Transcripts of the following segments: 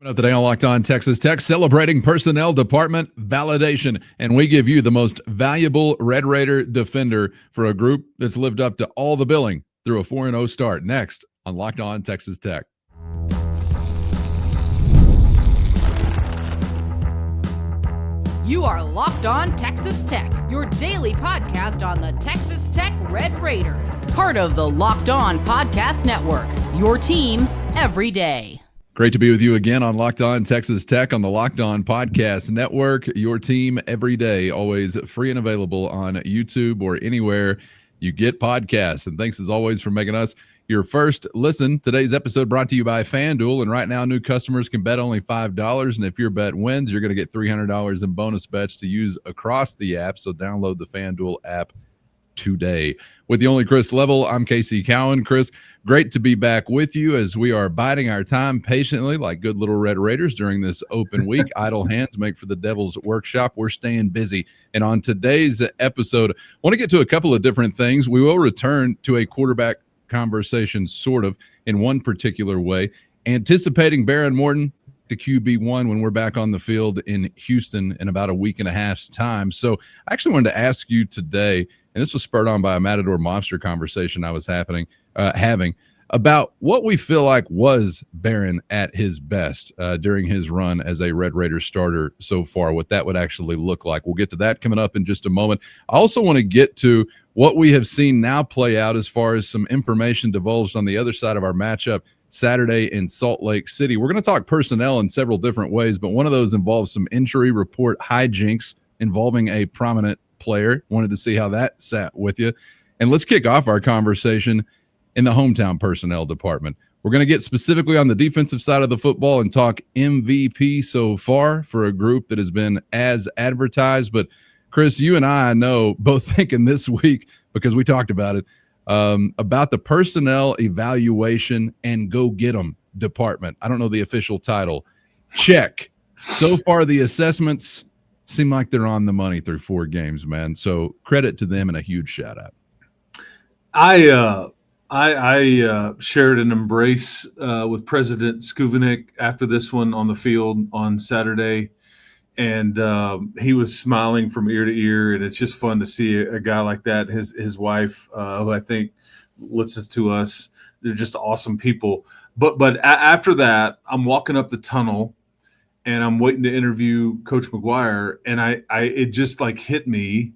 Coming up today on Locked On Texas Tech, celebrating personnel department validation. And we give you the most valuable Red Raider defender for a group that's lived up to all the billing through a 4-0 start. Next on Locked On Texas Tech. You are Locked On Texas Tech, your daily podcast on the Texas Tech Red Raiders. Part of the Locked On Podcast Network, your team every day. Great to be with you again on Locked On Texas Tech on the Locked On Podcast Network, your team every day, always free and available on YouTube or anywhere you get podcasts. And thanks as always for making us your first listen. Today's episode brought to you by FanDuel. And right now, new customers can bet only $5. And if your bet wins, you're going to get $300 in bonus bets to use across the app. So download the FanDuel app today. With the only Chris Level, I'm Casey Cowan. Chris, great to be back with you as we are biding our time patiently like good little Red Raiders during this open week. Idle hands make for the devil's workshop. We're staying busy. And on today's episode, I want to get to a couple of different things. We will return to a quarterback conversation sort of in one particular way, anticipating Baron Morton to QB1 when we're back on the field in Houston in about a week and a half's time. So I actually wanted to ask you today, and this was spurred on by a Matador Monster conversation I was having about what we feel like was Baron at his best during his run as a Red Raider starter so far, what that would actually look like. We'll get to that coming up in just a moment. I also want to get to what we have seen now play out as far as some information divulged on the other side of our matchup Saturday in Salt Lake City. We're going to talk personnel in several different ways, but one of those involves some injury report hijinks involving a prominent player. Wanted to see how that sat with you. And let's kick off our conversation in the hometown personnel department. We're going to get specifically on the defensive side of the football and talk MVP so far for a group that has been as advertised. But Chris, you and I know both thinking this week, because we talked about it, about the personnel evaluation and go get 'em department. I don't know the official title. Check. So far, the assessments seem like they're on the money through 4 games, man. So credit to them and a huge shout out. I shared an embrace with President Skuvenik after this one on the field on Saturday, and he was smiling from ear to ear, and it's just fun to see a guy like that. His wife, who I think listens to us, they're just awesome people. But after that, I'm walking up the tunnel, and I'm waiting to interview Coach McGuire, and it just like hit me.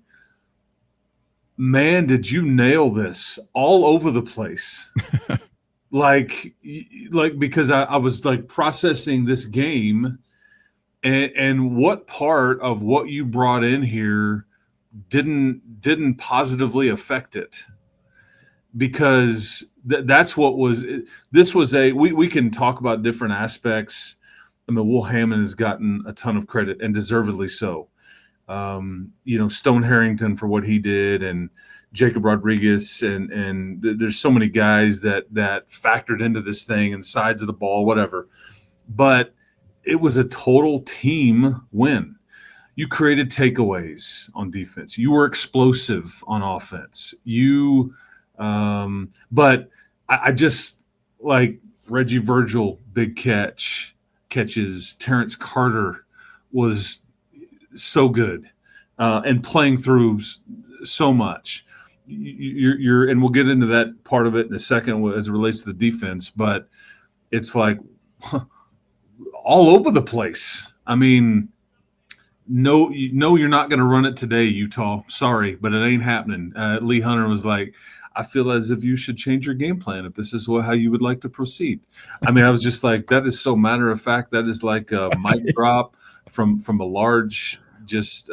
Man, did you nail this all over the place? like because I was like processing this game and what part of what you brought in here didn't positively affect it? Because that's what was – this was we can talk about different aspects. I mean, Will Hammond has gotten a ton of credit, and deservedly so. Stone Harrington for what he did, and Jacob Rodriguez, and there's so many guys that factored into this thing and sides of the ball, whatever. But it was a total team win. You created takeaways on defense. You were explosive on offense. But I just like Reggie Virgil, big catches. Terrence Carter was so good and playing through so much. You're and we'll get into that part of it in a second as it relates to the defense, but it's like all over the place. I mean, no, you're not going to run it today, Utah. Sorry, but it ain't happening. Lee Hunter was like, I feel as if you should change your game plan if this is how you would like to proceed. I mean, I was just like, that is so matter of fact. That is like a mic drop from a large, just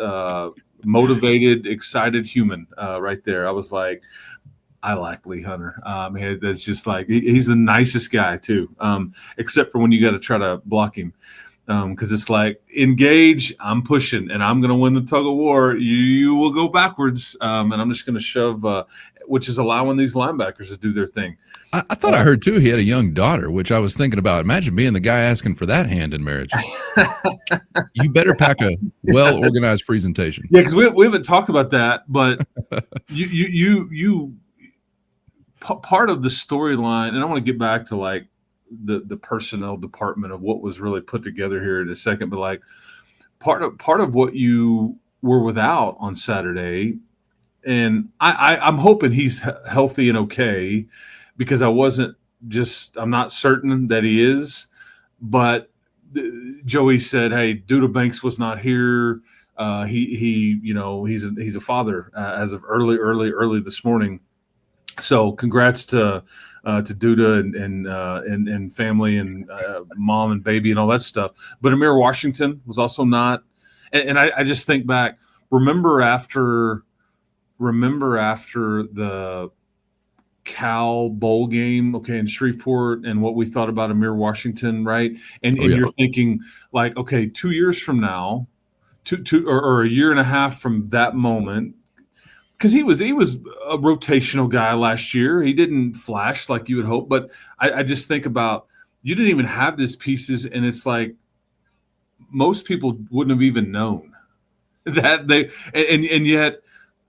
motivated, excited human right there. I was like, I like Lee Hunter. Man, that's just like he's the nicest guy too, except for when you got to try to block him. Because it's like, engage, I'm pushing, and I'm going to win the tug of war. You will go backwards, and I'm just going to shove, which is allowing these linebackers to do their thing. I thought I heard, too, he had a young daughter, which I was thinking about. Imagine being the guy asking for that hand in marriage. You better pack a well-organized presentation. Yeah, because we haven't talked about that, but part of the storyline, and I want to get back to, like, the personnel department of what was really put together here in a second. But like part of what you were without on Saturday, and I'm hoping he's healthy and okay, because I'm not certain that he is, but Joey said, "Hey, Duda Banks was not here. He's a father as of early this morning. So congrats to Duda and family and mom and baby and all that stuff. But Amir Washington was also not. And I just think back. Remember after the Cal Bowl game, okay, in Shreveport, and what we thought about Amir Washington, right? And you're thinking like, okay, 2 years from now, or a year and a half from that moment, because he was a rotational guy last year. He didn't flash like you would hope, but I just think about, you didn't even have these pieces, and it's like most people wouldn't have even known that and yet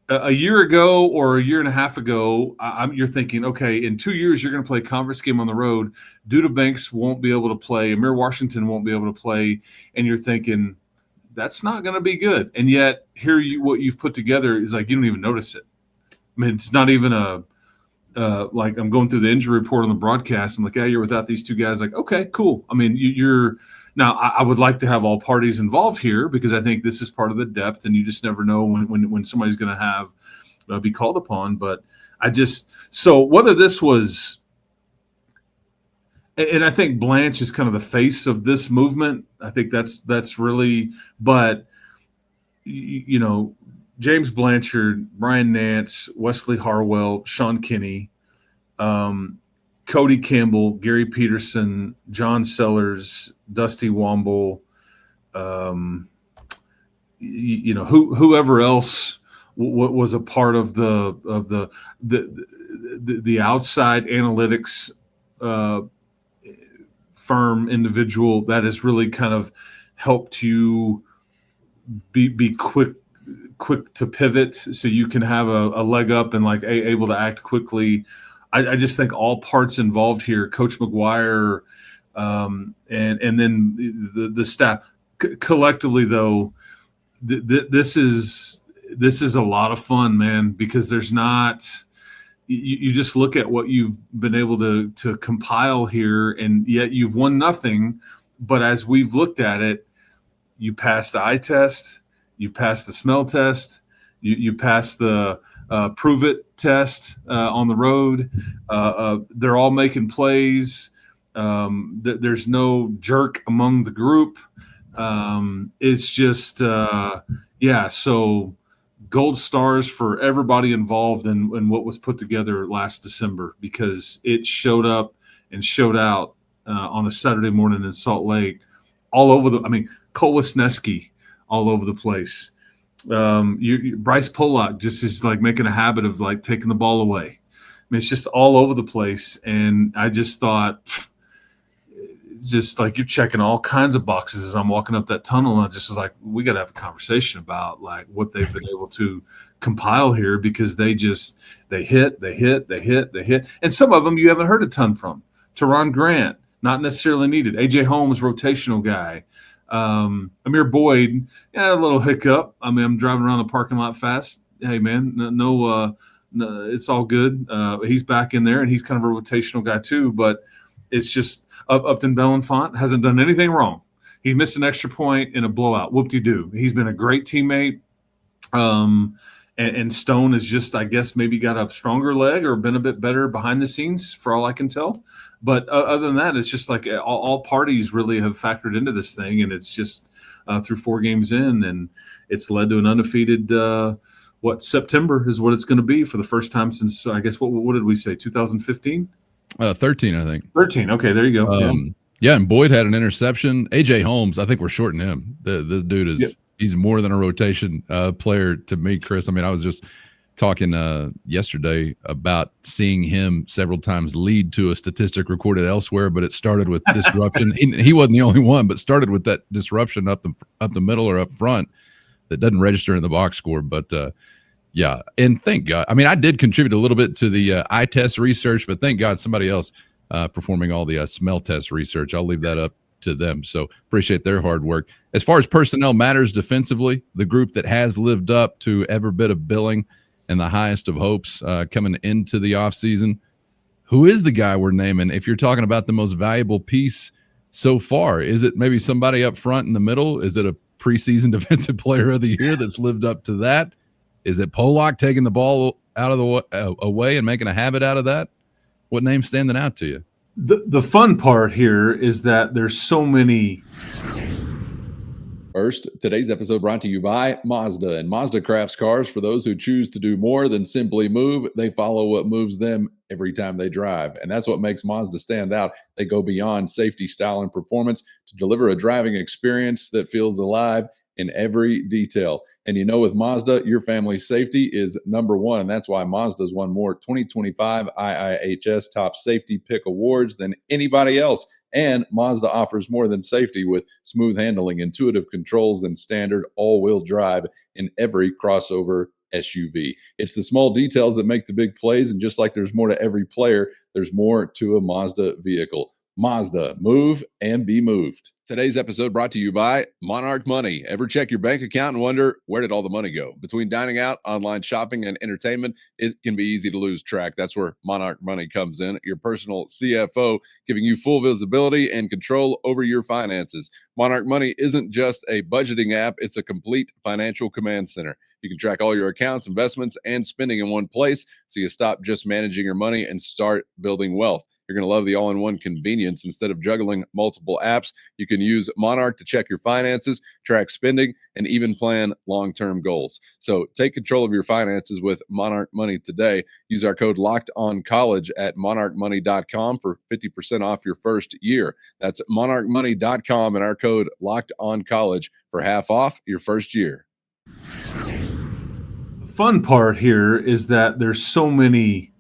a year ago or a year and a half ago, you're thinking, okay, in 2 years you're going to play a conference game on the road. Duda Banks won't be able to play. Amir Washington won't be able to play, and you're thinking that's not going to be good. And yet what you've put together is like you don't even notice it. I mean, it's not even like I'm going through the injury report on the broadcast. I'm like, yeah, you're without these two guys. Like, okay, cool. I mean, you're now. I would like to have all parties involved here, because I think this is part of the depth, and you just never know when somebody's going to be called upon. But so whether this was, and I think Blanche is kind of the face of this movement. I think that's really, but James Blanchard, Brian Nance, Wesley Harwell, Sean Kinney, Cody Campbell, Gary Peterson, John Sellers, Dusty Womble, whoever else was a part of the outside analytics firm individual that has really kind of helped you be quick to pivot, so you can have a leg up and like able to act quickly. I just think all parts involved here, Coach McGuire, and then the staff collectively, though, this is a lot of fun, man, because there's not. You just look at what you've been able to compile here, and yet you've won nothing. But as we've looked at it, you passed the eye test, you passed the smell test, you passed the prove it test on the road. They're all making plays. There's no jerk among the group. It's just, so gold stars for everybody involved in what was put together last December, because it showed up and showed out on a Saturday morning in Salt Lake, all over Cole Wisniewski all over the place. Bryce Pollock just is like making a habit of like taking the ball away. I mean, it's just all over the place. And I just thought, it's just like you're checking all kinds of boxes as I'm walking up that tunnel. And I just was like, we got to have a conversation about like what they've been able to compile here, because they hit. And some of them you haven't heard a ton from. Teron Grant, not necessarily needed. AJ Holmes, rotational guy. Amir Boyd, a little hiccup. I mean, I'm driving around the parking lot fast. Hey, man, no, it's all good. He's back in there, and he's kind of a rotational guy too. But it's just Upton Belenfant hasn't done anything wrong. He missed an extra point in a blowout. Whoop-de-doo. He's been a great teammate. And Stone has just, I guess, maybe got a stronger leg or been a bit better behind the scenes, for all I can tell. But other than that, it's just like all parties really have factored into this thing, and it's just through 4 games in, and it's led to an undefeated September is what it's going to be for the first time since, I guess, what did we say, 2015? 13, I think. 13. Okay, there you go. Yeah, and Boyd had an interception. AJ Holmes, I think we're shorting him. The dude is he's more than a rotation player to me, Chris. I mean, I was just talking yesterday about seeing him several times lead to a statistic recorded elsewhere, but it started with disruption. He wasn't the only one, but started with that disruption up the middle or up front that doesn't register in the box score. But yeah, and thank God. I mean, I did contribute a little bit to the eye test research, but thank God somebody else performing all the smell test research. I'll leave that up to them. So appreciate their hard work. As far as personnel matters defensively, the group that has lived up to every bit of billing and the highest of hopes coming into the offseason, who is the guy we're naming? If you're talking about the most valuable piece so far, is it maybe somebody up front in the middle? Is it a preseason defensive player of the year that's lived up to that? Is it Pollock taking the ball out of the away and making a habit out of that? What name's standing out to you? The fun part here is that there's so many. First, today's episode brought to you by Mazda. And Mazda crafts cars for those who choose to do more than simply move. They follow what moves them every time they drive. And that's what makes Mazda stand out. They go beyond safety, style, and performance to deliver a driving experience that feels alive in every detail. And you know, with Mazda, your family's safety is number one. And that's why Mazda's won more 2025 IIHS Top Safety Pick Awards than anybody else. And Mazda offers more than safety with smooth handling, intuitive controls, and standard all-wheel drive in every crossover SUV. It's the small details that make the big plays. And just like there's more to every player, there's more to a Mazda vehicle. Mazda, move and be moved. Today's episode brought to you by Monarch Money. Ever check your bank account and wonder, where did all the money go? Between dining out, online shopping, and entertainment, it can be easy to lose track. That's where Monarch Money comes in, your personal CFO, giving you full visibility and control over your finances. Monarch Money isn't just a budgeting app, it's a complete financial command center. You can track all your accounts, investments, and spending in one place, so you stop just managing your money and start building wealth. You're going to love the all-in-one convenience. Instead of juggling multiple apps, you can use Monarch to check your finances, track spending, and even plan long-term goals. So take control of your finances with Monarch Money today. Use our code LOCKEDONCOLLEGE at monarchmoney.com for 50% off your first year. That's monarchmoney.com and our code LOCKEDONCOLLEGE for half off your first year. The fun part here is that there's so many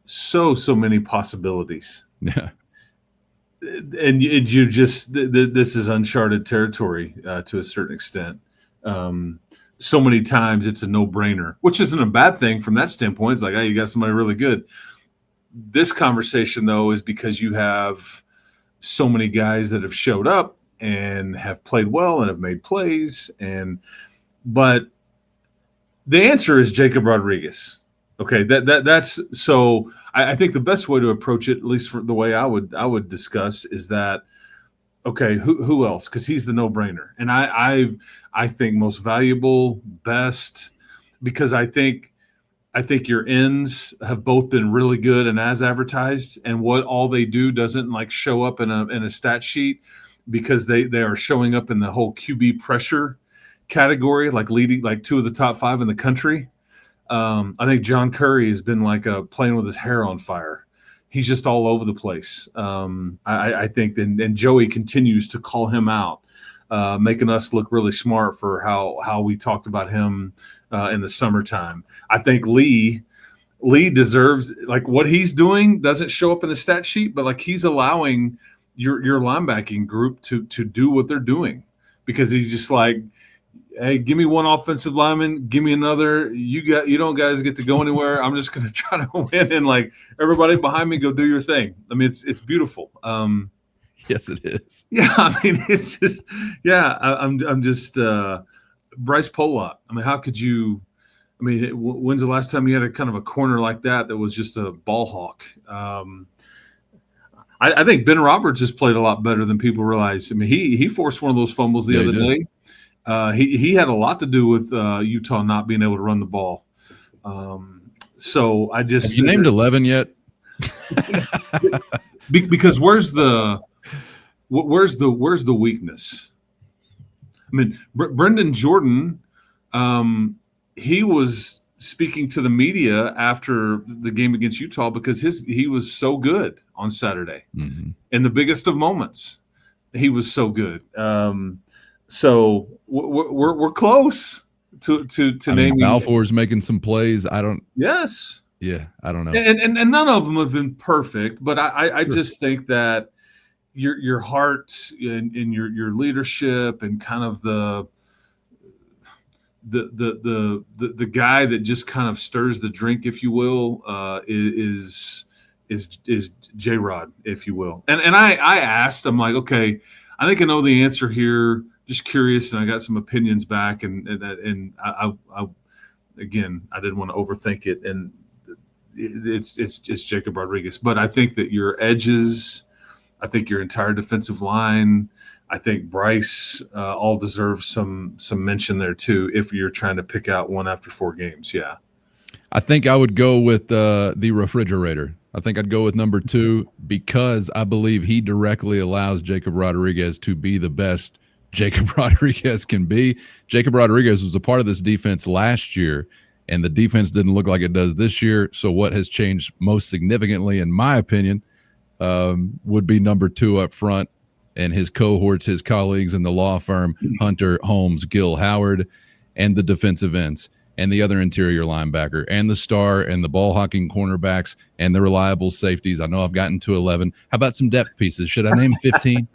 possibilities. Yeah. And you just, this is uncharted territory to a certain extent. So many times it's a no-brainer, which isn't a bad thing from that standpoint. It's like, hey, you got somebody really good. This conversation, though, is because you have so many guys that have showed up and have played well and have made plays. But the answer is Jacob Rodriguez. Okay, that's so. I think the best way to approach it, at least for the way I would discuss, is that okay, who else? Because he's the no-brainer, and I think most valuable, best, because I think your ends have both been really good and as advertised, and what all they do doesn't like show up in a stat sheet because they are showing up in the whole QB pressure category, like leading like 2 of the top 5 in the country. I think John Curry has been like playing with his hair on fire. He's just all over the place. I think, and Joey continues to call him out, making us look really smart for how we talked about him in the summertime. I think Lee deserves, like, what he's doing doesn't show up in the stat sheet, but like he's allowing your linebacking group to do what they're doing, because he's just like, hey, give me one offensive lineman, give me another. You don't guys get to go anywhere. I'm just going to try to win, and like everybody behind me, go do your thing. I mean, it's beautiful. Yes, it is. Yeah, I mean, it's just I'm just Bryce Pollock. I mean, how could you? I mean, when's the last time you had a kind of a corner like that was just a ball hawk? I think Ben Roberts has played a lot better than people realize. I mean, he forced one of those fumbles the other day. He had a lot to do with Utah not being able to run the ball. So I just have you named 11 yet? Because where's the weakness? I mean, Brendan Jordan, he was speaking to the media after the game against Utah because he was so good on Saturday. Mm-hmm. In the biggest of moments. He was so good. So we're close to naming. Balfour's making some plays. Yes. Yeah, I don't know. And none of them have been perfect, but I just think that your heart and your leadership and kind of the guy that just kind of stirs the drink, if you will, is is J-Rod, if you will. And I asked, I'm like, okay, I think I know the answer here. Just curious, and I got some opinions back, and I again, I didn't want to overthink it, and it's Jacob Rodriguez. But I think that your edges, I think your entire defensive line, I think Bryce all deserve some mention there too. If you're trying to pick out one after 4 games, yeah. I think I would go with the refrigerator. I think I'd go with number 2 because I believe he directly allows Jacob Rodriguez to be the best Jacob Rodriguez can be. Jacob Rodriguez was a part of this defense last year, and the defense didn't look like it does this year. So what has changed most significantly, in my opinion, would be number 2 up front, and his cohorts, his colleagues in the law firm, Hunter, Holmes, Gil, Howard, and the defensive ends, and the other interior linebacker, and the star, and the ball-hawking cornerbacks, and the reliable safeties. I know I've gotten to 11. How about some depth pieces? Should I name 15?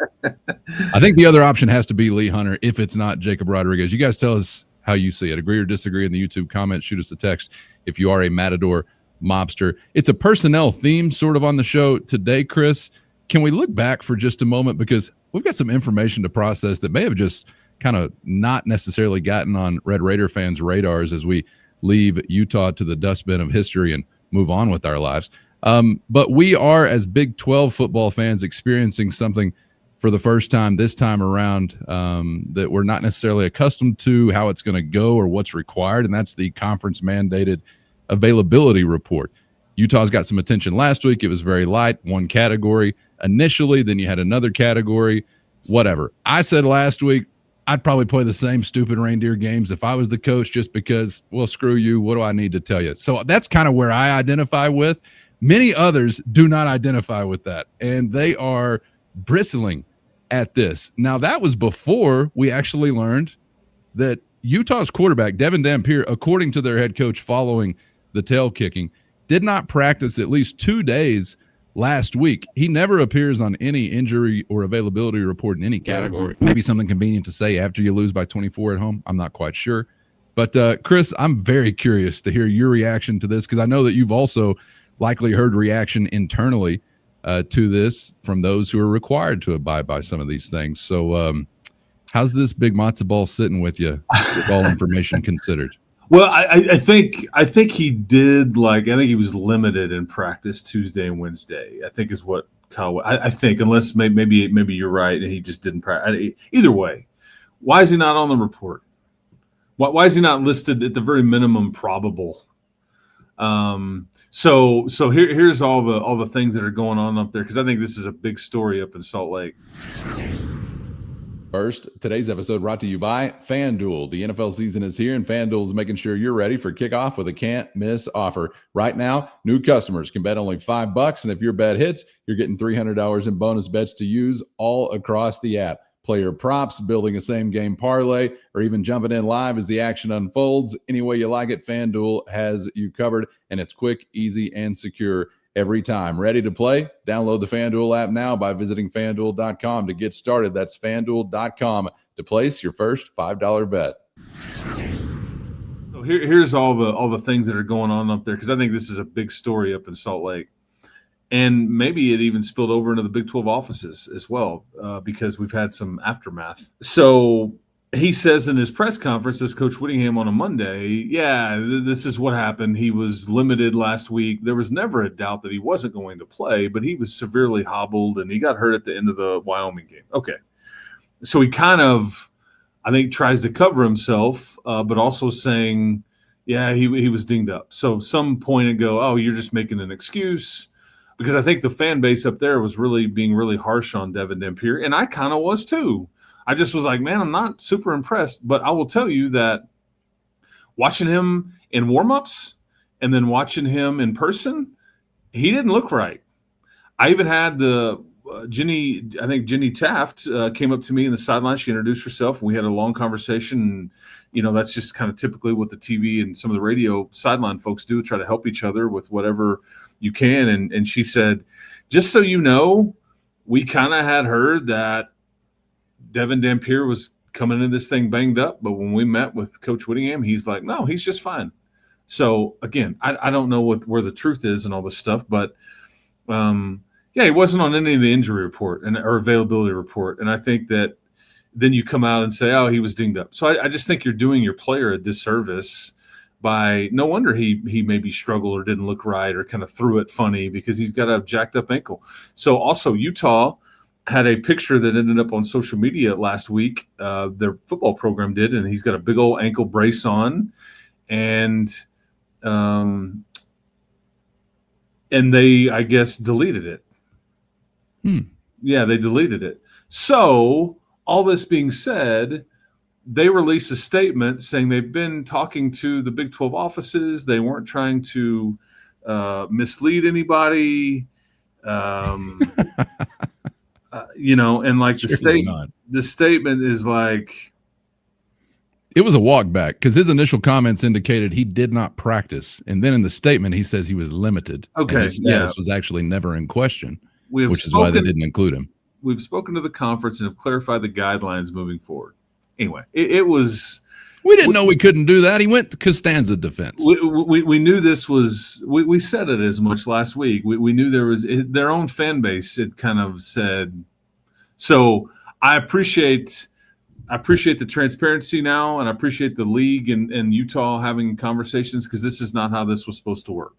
I think the other option has to be Lee Hunter if it's not Jacob Rodriguez. You guys tell us how you see it. Agree or disagree in the YouTube comments. Shoot us a text if you are a Matador mobster. It's a personnel theme sort of on the show today, Chris. Can we look back for just a moment? Because we've got some information to process that may have just kind of not necessarily gotten on Red Raider fans' radars as we leave Utah to the dustbin of history and move on with our lives. But we are, as Big 12 football fans, experiencing something for the first time this time around that we're not necessarily accustomed to, how it's going to go or what's required, and that's the conference-mandated availability report. Utah's got some attention last week. It was very light, one category initially, then you had another category, whatever. I said last week, I'd probably play the same stupid reindeer games if I was the coach just because, well, screw you. What do I need to tell you? So that's kind of where I identify with. Many others do not identify with that, and they are bristling at this. Now, that was before we actually learned that Utah's quarterback, Devin Dampier, according to their head coach following the tail kicking, did not practice at least 2 days last week. He never appears on any injury or availability report in any category. Maybe something convenient to say after you lose by 24 at home. I'm not quite sure. But, Chris, I'm very curious to hear your reaction to this because I know that you've also likely heard reaction internally to this from those who are required to abide by some of these things. So how's this big matzo ball sitting with you with all information considered? Well, I think he did, I think he was limited in practice Tuesday and Wednesday, I think is what Kyle, I think, unless maybe you're right and he just didn't practice. Either way, why is he not on the report? Why is he not listed at the very minimum probable? So here's all the things that are going on up there, because I think this is a big story up in Salt Lake. First, today's episode brought to you by FanDuel. The NFL season is here, and FanDuel is making sure you're ready for kickoff with a can't-miss offer. Right now, new customers can bet only $5, and if your bet hits, you're getting $300 in bonus bets to use all across the app. Play your props, building a same-game parlay, or even jumping in live as the action unfolds. Any way you like it, FanDuel has you covered, and it's quick, easy, and secure every time. Ready to play? Download the FanDuel app now by visiting FanDuel.com to get started. That's FanDuel.com to place your first $5 bet. So here's all the things that are going on up there, because I think this is a big story up in Salt Lake. And maybe it even spilled over into the Big 12 offices as well, because we've had some aftermath. So he says in his press conference, as Coach Whittingham on a Monday, yeah, this is what happened. He was limited last week. There was never a doubt that he wasn't going to play, but he was severely hobbled, and he got hurt at the end of the Wyoming game. Okay. So he kind of, I think, tries to cover himself, but also saying, yeah, he was dinged up. So some point and go, oh, you're just making an excuse. Because I think the fan base up there was really being really harsh on Devin Dampier, and I kind of was too. I just was like, man, I'm not super impressed. But I will tell you that watching him in warm-ups and then watching him in person, he didn't look right. I even had Jenny Taft came up to me in the sideline. She introduced herself, and we had a long conversation. And, that's just kind of typically what the TV and some of the radio sideline folks do, try to help each other with whatever you can. And she said, just so you know, we kind of had heard that Devin Dampier was coming into this thing banged up, but when we met with Coach Whittingham, he's like, no, he's just fine. So again, I don't know where the truth is and all this stuff, but Yeah, he wasn't on any of the injury report or availability report. And I think that then you come out and say, oh, he was dinged up. So I just think you're doing your player a disservice by no wonder he maybe struggled or didn't look right or kind of threw it funny because he's got a jacked up ankle. So also Utah had a picture that ended up on social media last week. Their football program did, and he's got a big old ankle brace on, and they, I guess, deleted it. Yeah, they deleted it. So all this being said, they released a statement saying they've been talking to the Big 12 offices. They weren't trying to mislead anybody. And like the statement is like, it was a walk back because his initial comments indicated he did not practice. And then in the statement, he says he was limited. Okay. His status was actually never in question, which is why they didn't include him. We've spoken to the conference and have clarified the guidelines moving forward. Anyway, it was. We didn't know we couldn't do that. He went to Costanza defense. We knew this was. We said it as much last week. We knew there was their own fan base. It kind of said. So I appreciate the transparency now, and I appreciate the league and Utah having conversations because this is not how this was supposed to work.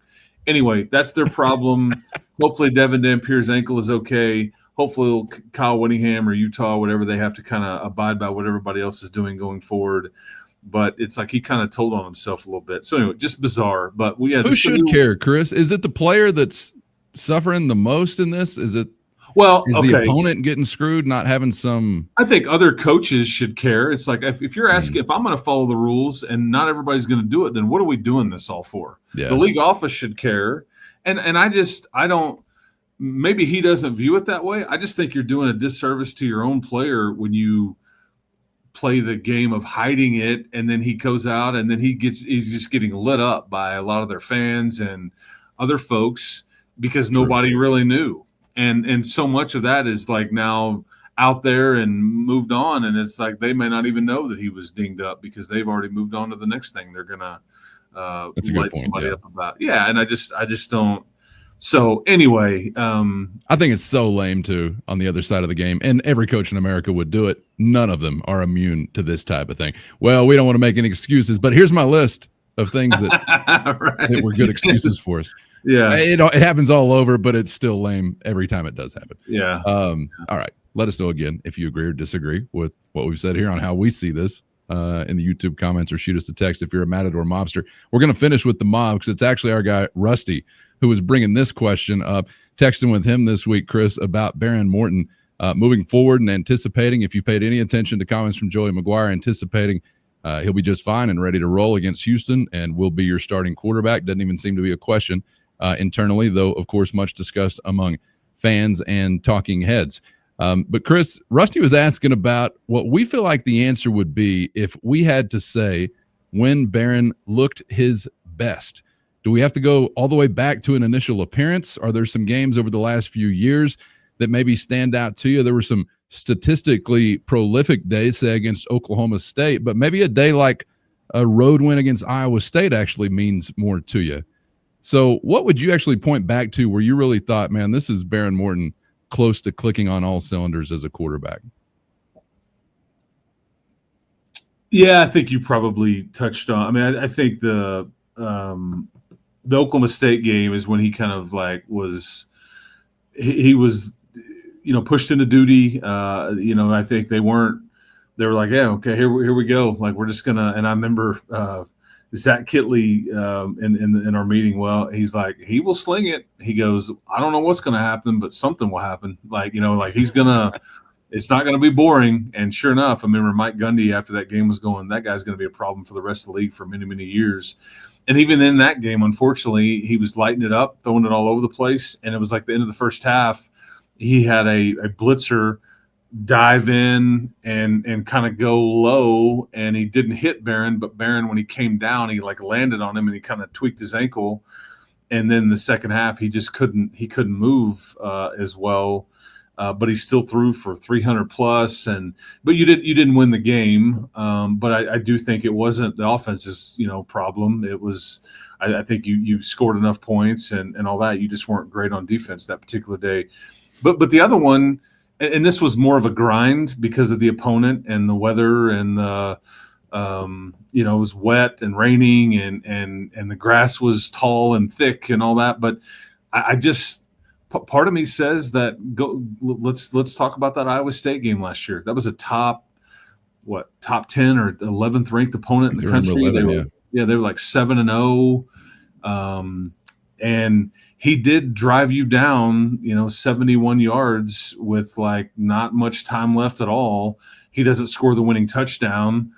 Anyway, that's their problem. Hopefully, Devin Dampier's ankle is okay. Hopefully, Kyle Whittingham or Utah, whatever, they have to kind of abide by what everybody else is doing going forward. But it's like he kind of told on himself a little bit. So anyway, just bizarre. But who should care, Chris? Is it the player that's suffering the most in this? Is it? Well, is the opponent getting screwed, not having some? I think other coaches should care. It's like if you're asking if I'm going to follow the rules and not everybody's going to do it, then what are we doing this all for? Yeah. The league office should care. And I don't. Maybe he doesn't view it that way. I just think you're doing a disservice to your own player when you play the game of hiding it, and then he goes out and then he's just getting lit up by a lot of their fans and other folks because nobody really knew. And so much of that is like now out there and moved on, and it's like they may not even know that he was dinged up because they've already moved on to the next thing they're gonna light somebody up about. Yeah, and I just don't. So anyway, I think it's so lame too on the other side of the game, and every coach in America would do it. None of them are immune to this type of thing. Well, we don't want to make any excuses, but here's my list of things that, right. that were good excuses for us. Yeah, it happens all over, but it's still lame every time it does happen. Yeah. All right. Let us know again if you agree or disagree with what we've said here on how we see this in the YouTube comments, or shoot us a text if you're a Matador mobster. We're going to finish with the mob because it's actually our guy, Rusty, who was bringing this question up. Texting with him this week, Chris, about Behren Morton moving forward and anticipating. If you paid any attention to comments from Joey McGuire, anticipating he'll be just fine and ready to roll against Houston and will be your starting quarterback. Doesn't even seem to be a question internally, though, of course, much discussed among fans and talking heads. But Chris, Rusty was asking about what we feel like the answer would be if we had to say when Behren looked his best. Do we have to go all the way back to an initial appearance? Are there some games over the last few years that maybe stand out to you? There were some statistically prolific days, say, against Oklahoma State, but maybe a day like a road win against Iowa State actually means more to you. So what would you actually point back to where you really thought, man, this is Behren Morton close to clicking on all cylinders as a quarterback? Yeah, I think you probably touched on. I mean, I think the Oklahoma State game is when he kind of like was he was pushed into duty. I think they were like, yeah, okay, here we go. Like we're just gonna. And I remember Zach Kitley in our meeting. Well, he's like, he will sling it. He goes, I don't know what's going to happen, but something will happen. Like he's gonna. It's not going to be boring. And sure enough, I remember Mike Gundy after that game was going, that guy's going to be a problem for the rest of the league for many, many years. And even in that game, unfortunately, he was lighting it up, throwing it all over the place. And it was like the end of the first half. He had a blitzer dive in and kind of go low, and he didn't hit Behren, but Behren, when he came down, he like landed on him and he kind of tweaked his ankle. And then the second half, he just couldn't move as well. But he still threw for 300 plus, but you didn't win the game. But I do think it wasn't the offense's problem. It was I think you scored enough points and all that. You just weren't great on defense that particular day. But the other one, and this was more of a grind because of the opponent and the weather and the it was wet and raining and the grass was tall and thick and all that. But I just part of me says that let's talk about that Iowa State game last year. That was a top 10 or 11th ranked opponent in the country. 11, they were like 7-0. And he did drive you down, 71 yards with like not much time left at all. He doesn't score the winning touchdown,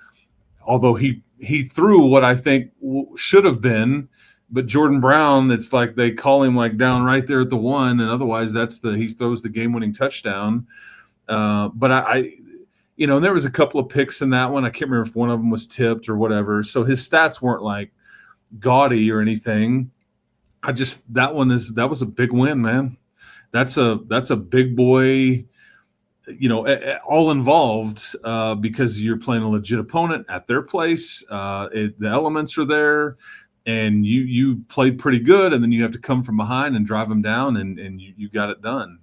although he threw what I think should have been. But Jordan Brown, it's like they call him like down right there at the one, and otherwise he throws the game-winning touchdown. But there was a couple of picks in that one. I can't remember if one of them was tipped or whatever. So his stats weren't like gaudy or anything. That was a big win, man. That's a big boy, all involved because you're playing a legit opponent at their place. The elements are there, and you played pretty good, and then you have to come from behind and drive them down, and you got it done.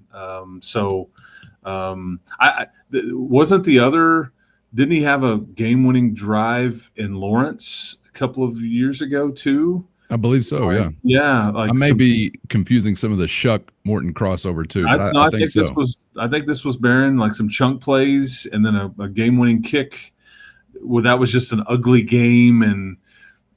Didn't he have a game-winning drive in Lawrence a couple of years ago too? I believe so, yeah. Yeah. I may be confusing some of the Shuck Morton crossover too. But I think so. This was Barron, like some chunk plays and then a game-winning kick. Well, that was just an ugly game, and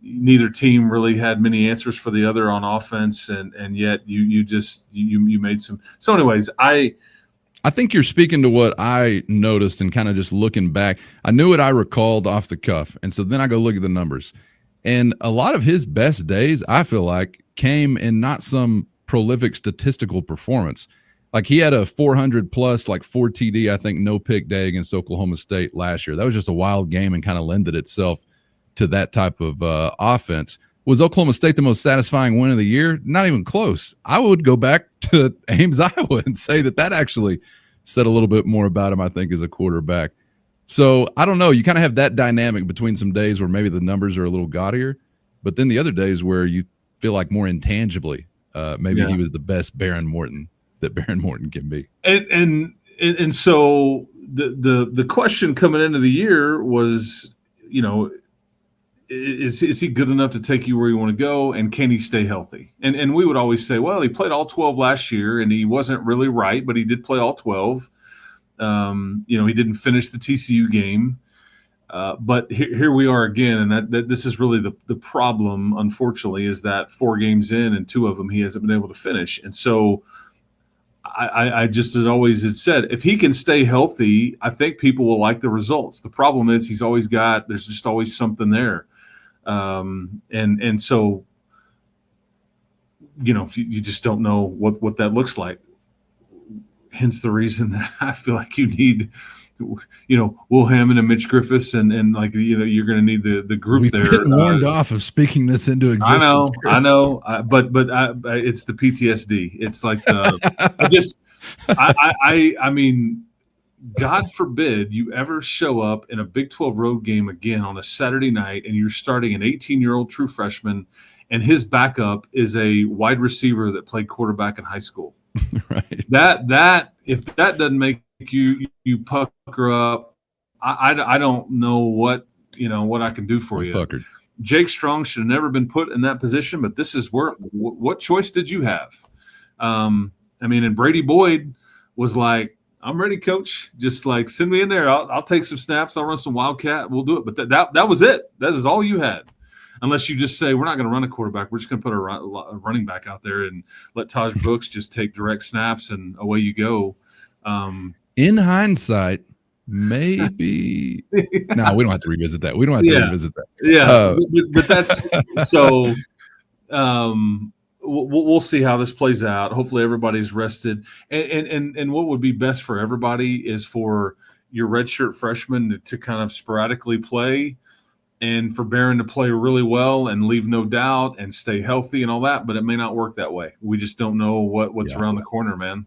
neither team really had many answers for the other on offense, and yet you made some. So, anyways, I think you're speaking to what I noticed and kind of just looking back. I knew what I recalled off the cuff, and so then I go look at the numbers. And a lot of his best days, I feel like, came in not some prolific statistical performance. Like he had a 400 plus, like 4 TD, I think, no pick day against Oklahoma State last year. That was just a wild game and kind of lended itself to that type of offense. Was Oklahoma State the most satisfying win of the year? Not even close. I would go back to Ames, Iowa, and say that actually said a little bit more about him, I think, as a quarterback. So I don't know. You kind of have that dynamic between some days where maybe the numbers are a little gaudier, but then the other days where you feel like more intangibly, maybe he was the best Barron Morton that Barron Morton can be. And so the question coming into the year was, is he good enough to take you where you want to go, and can he stay healthy? And we would always say, well, he played all 12 last year, and he wasn't really right, but he did play all 12. He didn't finish the TCU game, but here we are again, and that this is really the problem, unfortunately, is that 4 games in and 2 of them he hasn't been able to finish. And so I just had said, if he can stay healthy, I think people will like the results. The problem is there's just always something there. And so, you just don't know what that looks like. Hence the reason that I feel like you need, Will Hammond and Mitch Griffiths and you're going to need the group. We've there. Been warned off of speaking this into existence. I know, but it's the PTSD. It's like I mean, God forbid you ever show up in a Big 12 road game again on a Saturday night and you're starting an 18-year-old true freshman and his backup is a wide receiver that played quarterback in high school. Right. That if that doesn't make you pucker up, I don't know what I can do for you. Puckered. Jake Strong should have never been put in that position, but this is where what choice did you have? And Brady Boyd was like, I'm ready, coach. Just like send me in there. I'll take some snaps. I'll run some wildcat. We'll do it. But that was it. That is all you had. Unless you just say, we're not going to run a quarterback. We're just going to put a running back out there and let Taj Brooks just take direct snaps and away you go. In hindsight, maybe. No, we don't have to revisit that. We don't have to revisit that. Yeah. But that's so we'll see how this plays out. Hopefully everybody's rested. And what would be best for everybody is for your redshirt freshman to kind of sporadically play, and for Barron to play really well and leave no doubt and stay healthy and all that, but it may not work that way. We just don't know what's around the corner, man.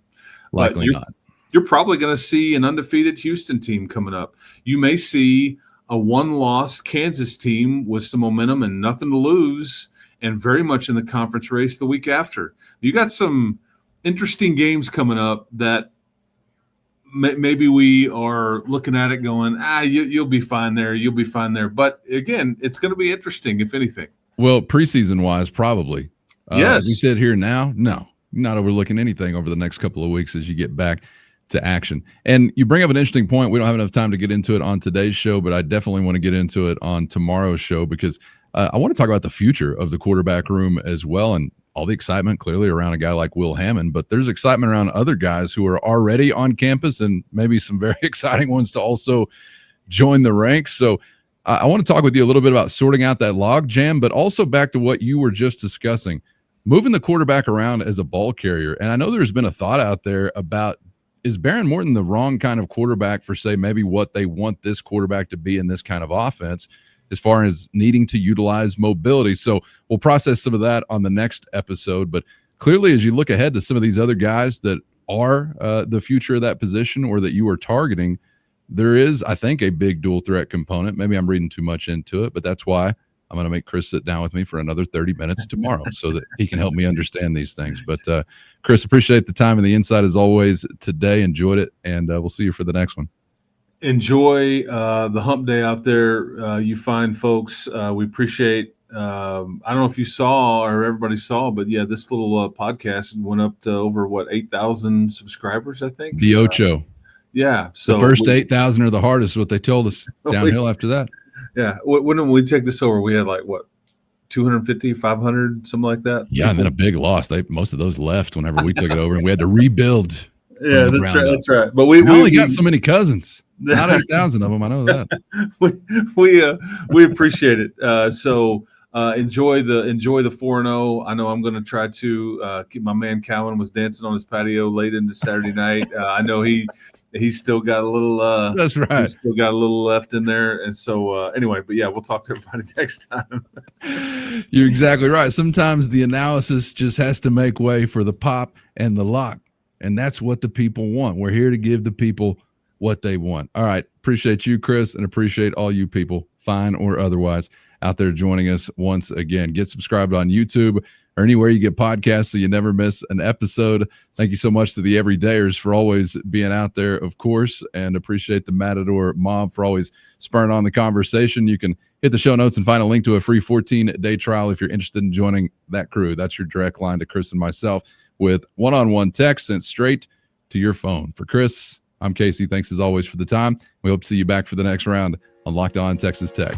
Likely not. You're probably going to see an undefeated Houston team coming up. You may see a one-loss Kansas team with some momentum and nothing to lose, and very much in the conference race the week after. You got some interesting games coming up that maybe we are looking at it going, you'll be fine there. You'll be fine there. But again, it's going to be interesting, if anything. Well, preseason wise, probably. Yes. We sit here now. No, not overlooking anything over the next couple of weeks as you get back to action. And you bring up an interesting point. We don't have enough time to get into it on today's show, but I definitely want to get into it on tomorrow's show because I want to talk about the future of the quarterback room as well. And all the excitement clearly around a guy like Will Hammond, but there's excitement around other guys who are already on campus and maybe some very exciting ones to also join the ranks. So I want to talk with you a little bit about sorting out that log jam, but also back to what you were just discussing, moving the quarterback around as a ball carrier. And I know there's been a thought out there about, is Behren Morton the wrong kind of quarterback for, say, maybe what they want this quarterback to be in this kind of offense as far as needing to utilize mobility? So we'll process some of that on the next episode. But clearly, as you look ahead to some of these other guys that are the future of that position or that you are targeting, there is, I think, a big dual threat component. Maybe I'm reading too much into it, but that's why I'm going to make Chris sit down with me for another 30 minutes tomorrow so that he can help me understand these things. But Chris, appreciate the time and the insight as always today. Enjoyed it, and we'll see you for the next one. Enjoy the hump day out there, you fine folks. We appreciate I don't know if you saw or everybody saw, but yeah, this little podcast went up to over 8,000 subscribers, I think. The Ocho. Yeah. So the first 8,000 are the hardest, what they told us. Downhill after that. Yeah. When we take this over, we had 250, 500, something like that. Yeah, and then a big loss. Most of those left whenever we took it over, and we had to rebuild. Yeah, that's right. That's right. But we only got so many cousins. Not 8,000 of them. I know that. we appreciate it. So enjoy the 4-0. I know I'm going to try to keep my man Calvin was dancing on his patio late into Saturday night. I know he's still got a little. That's right. He's still got a little left in there, and so anyway. But yeah, we'll talk to everybody next time. You're exactly right. Sometimes the analysis just has to make way for the pop and the lock, and that's what the people want. We're here to give the people what they want. All right. Appreciate you, Chris, and appreciate all you people, fine or otherwise, out there joining us once again. Get subscribed on YouTube or anywhere you get podcasts so you never miss an episode. Thank you so much to the everydayers for always being out there, of course, and appreciate the Matador Mob for always spurring on the conversation. You can hit the show notes and find a link to a free 14-day trial if you're interested in joining that crew. That's your direct line to Chris and myself with one-on-one text sent straight to your phone. For Chris, I'm Casey. Thanks as always for the time. We hope to see you back for the next round on Locked On Texas Tech.